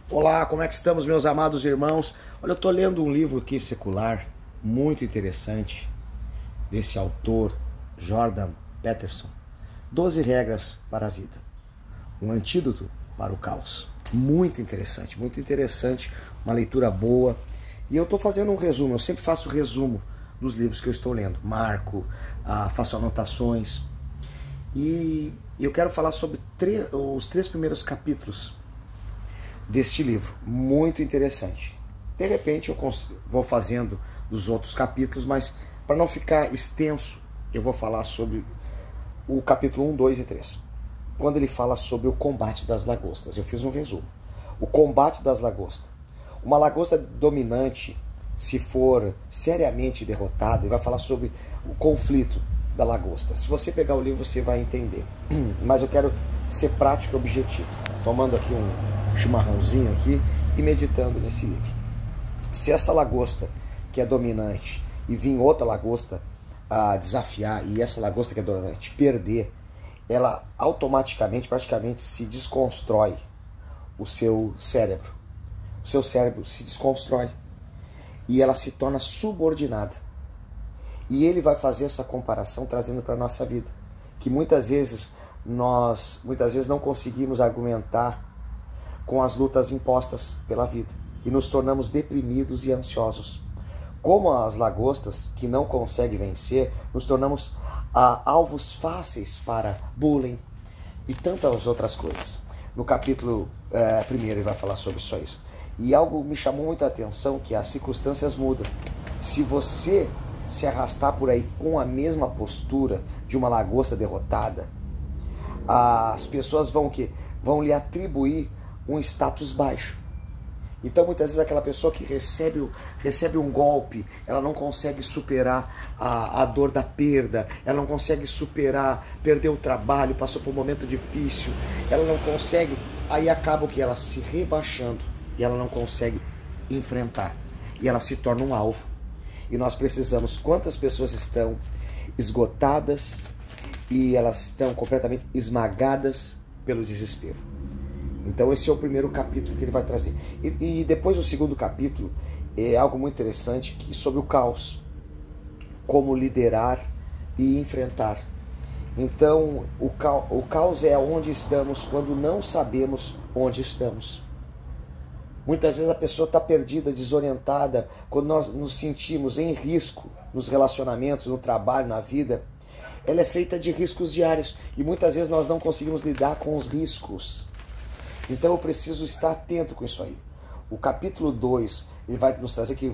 Olá, como é que estamos, meus amados irmãos? Olha, eu estou lendo um livro aqui secular, muito interessante, desse autor, Jordan Peterson. 12 regras para a vida. Um antídoto para o caos. Muito interessante, uma leitura boa. E eu estou fazendo um resumo, eu sempre faço resumo dos livros que eu estou lendo. Marco, faço anotações. E eu quero falar sobre os 3 primeiros capítulos deste livro, muito interessante. De repente eu vou fazendo dos outros capítulos, mas para não ficar extenso, eu vou falar sobre o capítulo 1, 2 e 3. Quando ele fala sobre o combate das lagostas, eu fiz um resumo. O combate das lagostas. Uma lagosta dominante, se for seriamente derrotada, ele vai falar sobre o conflito da lagosta. Se você pegar o livro, você vai entender. Mas eu quero ser prático e objetivo. Tomando aqui um chimarrãozinho aqui e meditando nesse livro. Se essa lagosta que é dominante e vir outra lagosta a desafiar, e essa lagosta que é dominante perder, ela automaticamente, praticamente se desconstrói o seu cérebro. O seu cérebro se desconstrói e ela se torna subordinada. E ele vai fazer essa comparação trazendo para a nossa vida, que muitas vezes nós não conseguimos argumentar com as lutas impostas pela vida e nos tornamos deprimidos e ansiosos. Como as lagostas que não conseguem vencer, nos tornamos alvos fáceis para bullying e tantas outras coisas. No capítulo 1 ele vai falar sobre só isso. E algo me chamou muita atenção, que as circunstâncias mudam. Se você se arrastar por aí com a mesma postura de uma lagosta derrotada, as pessoas vão lhe atribuir um status baixo. Então muitas vezes aquela pessoa que recebe um golpe, ela não consegue superar a dor da perda, ela não consegue superar, perdeu o trabalho, passou por um momento difícil, ela não consegue, aí acaba que ela se rebaixando e ela não consegue enfrentar e ela se torna um alvo. E nós precisamos, quantas pessoas estão esgotadas e elas estão completamente esmagadas pelo desespero. Então esse é o primeiro capítulo que ele vai trazer. E depois o segundo capítulo é algo muito interessante sobre o caos. Como liderar e enfrentar. Então o caos é onde estamos quando não sabemos onde estamos. Muitas vezes a pessoa está perdida, desorientada, quando nós nos sentimos em risco nos relacionamentos, no trabalho, na vida. Ela é feita de riscos diários e muitas vezes nós não conseguimos lidar com os riscos. Então eu preciso estar atento com isso aí. O capítulo 2, ele vai nos trazer que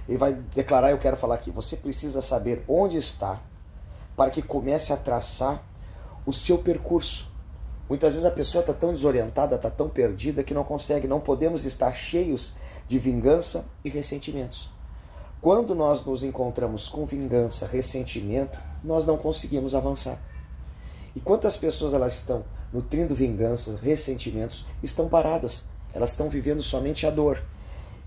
ele vai declarar, eu quero falar aqui, você precisa saber onde está para que comece a traçar o seu percurso. Muitas vezes a pessoa está tão desorientada, está tão perdida que não consegue, não podemos estar cheios de vingança e ressentimentos. Quando nós nos encontramos com vingança, ressentimento, nós não conseguimos avançar. E quantas pessoas elas estão nutrindo vingança, ressentimentos, estão paradas, elas estão vivendo somente a dor.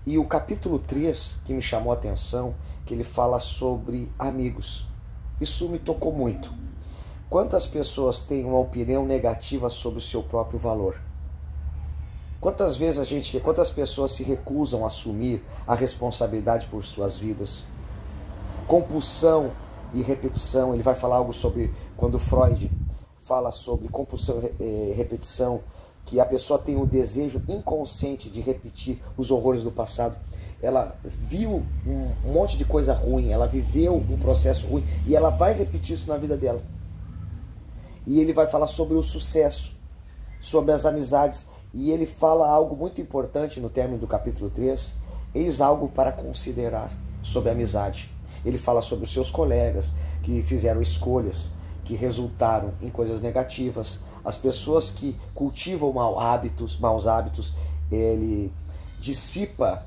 E o capítulo 3, que me chamou a atenção, que ele fala sobre amigos. Isso me tocou muito. Quantas pessoas têm uma opinião negativa sobre o seu próprio valor? Quantas pessoas se recusam a assumir a responsabilidade por suas vidas? Compulsão e repetição, ele vai falar algo sobre quando Freud fala sobre compulsão e repetição, que a pessoa tem o desejo inconsciente de repetir os horrores do passado. Ela viu um monte de coisa ruim, ela viveu um processo ruim e ela vai repetir isso na vida dela. E ele vai falar sobre o sucesso, sobre as amizades, e ele fala algo muito importante no término do capítulo 3, eis algo para considerar sobre a amizade. Ele fala sobre os seus colegas que fizeram escolhas que resultaram em coisas negativas, as pessoas que cultivam maus hábitos, ele dissipa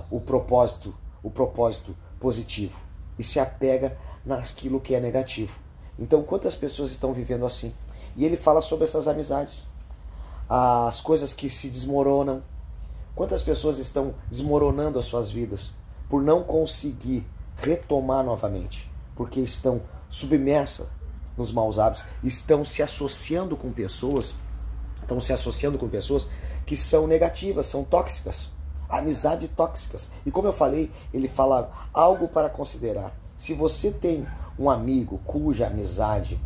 o propósito positivo e se apega naquilo que é negativo. Então, quantas pessoas estão vivendo assim? E ele fala sobre essas amizades, as coisas que se desmoronam. Quantas pessoas estão desmoronando as suas vidas por não conseguir retomar novamente, porque estão submersas nos maus hábitos, estão se associando com pessoas estão se associando com pessoas que são negativas, são tóxicas. Amizade tóxicas. E como eu falei, ele fala algo para considerar. Se você tem um amigo cuja amizade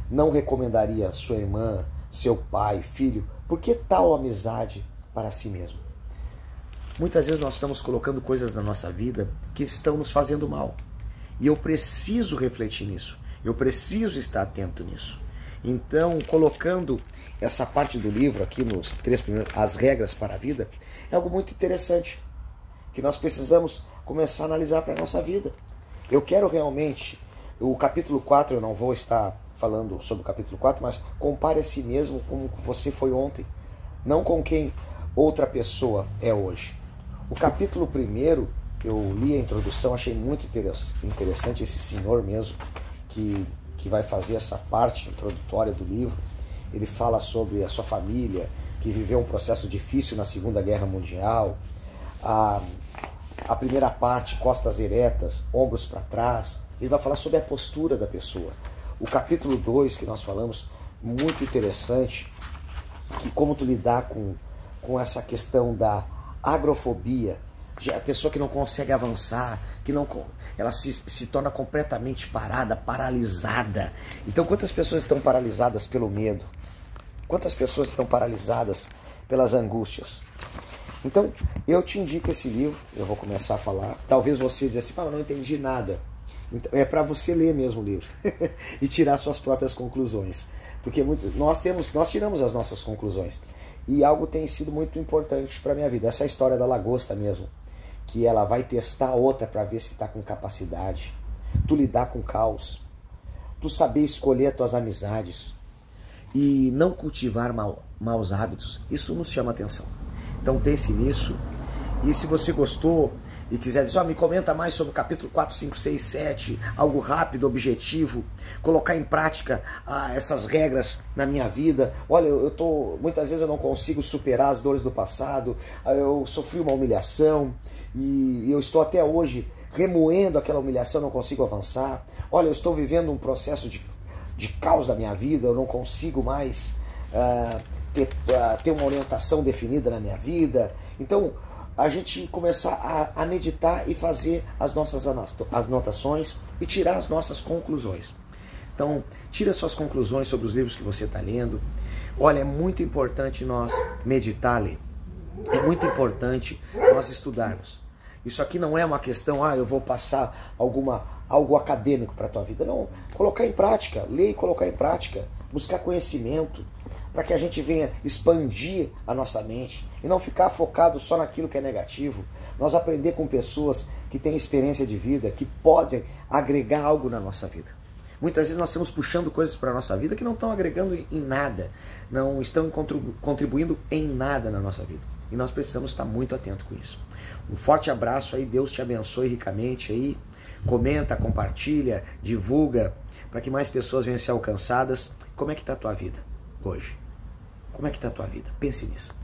não recomendaria sua irmã, seu pai, filho, por que tal amizade para si mesmo? Muitas vezes nós estamos colocando coisas na nossa vida que estão nos fazendo mal. E eu preciso refletir nisso. Eu preciso estar atento nisso. Então, colocando essa parte do livro aqui nos 3 primeiros, as regras para a vida, é algo muito interessante, que nós precisamos começar a analisar para a nossa vida. Eu quero realmente, o capítulo 4, eu não vou estar falando sobre o capítulo 4, mas compare a si mesmo como você foi ontem, não com quem outra pessoa é hoje. O capítulo 1, eu li a introdução, achei muito interessante esse senhor mesmo, que vai fazer essa parte introdutória do livro. Ele fala sobre a sua família, que viveu um processo difícil na Segunda Guerra Mundial. A primeira parte, costas eretas, ombros para trás. Ele vai falar sobre a postura da pessoa. O capítulo 2, que nós falamos, muito interessante, que como tu lidar com essa questão da agrofobia, a pessoa que não consegue avançar, ela se torna completamente parada, paralisada. Então, quantas pessoas estão paralisadas pelo medo? Quantas pessoas estão paralisadas pelas angústias? Então, eu te indico esse livro, eu vou começar a falar. Talvez você diga assim, eu não entendi nada. Então, é para você ler mesmo o livro e tirar suas próprias conclusões. Porque nós tiramos as nossas conclusões. E algo tem sido muito importante para a minha vida. Essa história da lagosta mesmo. Que ela vai testar a outra para ver se está com capacidade. Tu lidar com caos. Tu saber escolher as tuas amizades. E não cultivar maus hábitos. Isso nos chama atenção. Então pense nisso. E se você gostou e quiser dizer, me comenta mais sobre o capítulo 4, 5, 6, 7, algo rápido, objetivo, colocar em prática essas regras na minha vida. Olha, muitas vezes eu não consigo superar as dores do passado, eu sofri uma humilhação e eu estou até hoje remoendo aquela humilhação, não consigo avançar. Olha, eu estou vivendo um processo de caos da minha vida, eu não consigo mais ter uma orientação definida na minha vida. Então, a gente começar a meditar e fazer as nossas anotações e tirar as nossas conclusões. Então, tira suas conclusões sobre os livros que você está lendo. Olha, é muito importante nós meditar, ler. É muito importante nós estudarmos. Isso aqui não é uma questão, eu vou passar algo acadêmico para a tua vida. Não, colocar em prática, ler e colocar em prática, buscar conhecimento, para que a gente venha expandir a nossa mente e não ficar focado só naquilo que é negativo. Nós aprender com pessoas que têm experiência de vida, que podem agregar algo na nossa vida. Muitas vezes nós estamos puxando coisas para a nossa vida que não estão agregando em nada, não estão contribuindo em nada na nossa vida. E nós precisamos estar muito atentos com isso. Um forte abraço aí, Deus te abençoe ricamente aí. Comenta, compartilha, divulga, para que mais pessoas venham ser alcançadas. Como é que está a tua vida hoje? Como é que está a tua vida? Pense nisso.